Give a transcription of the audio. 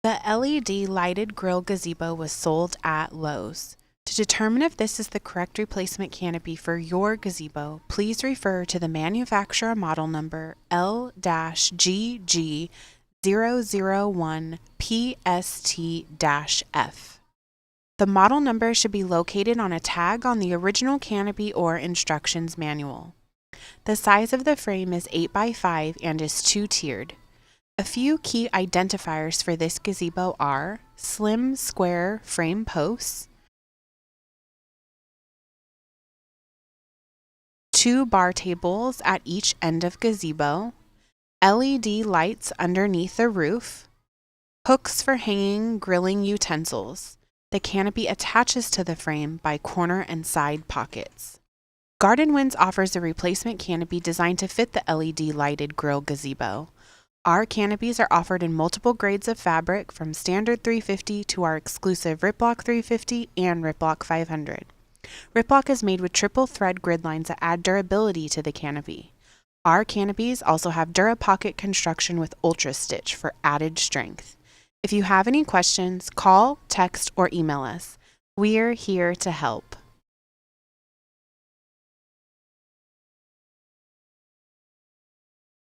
The LED lighted grill gazebo was sold at Lowe's. To determine if this is the correct replacement canopy for your gazebo, please refer to the manufacturer model number L-GG001PST-F. The model number should be located on a tag on the original canopy or instructions manual. The size of the frame is 8x5 and is two-tiered. A few key identifiers for this gazebo are slim square frame posts, 2 bar tables at each end of gazebo, LED lights underneath the roof, hooks for hanging grilling utensils. The canopy attaches to the frame by corner and side pockets. Garden Winds offers a replacement canopy designed to fit the LED lighted grill gazebo. Our canopies are offered in multiple grades of fabric, from standard 350 to our exclusive Ripblock 350 and Ripblock 500. Ripblock is made with triple thread grid lines that add durability to the canopy. Our canopies also have DuraPocket construction with Ultra Stitch for added strength. If you have any questions, call, text, or email us. We're here to help.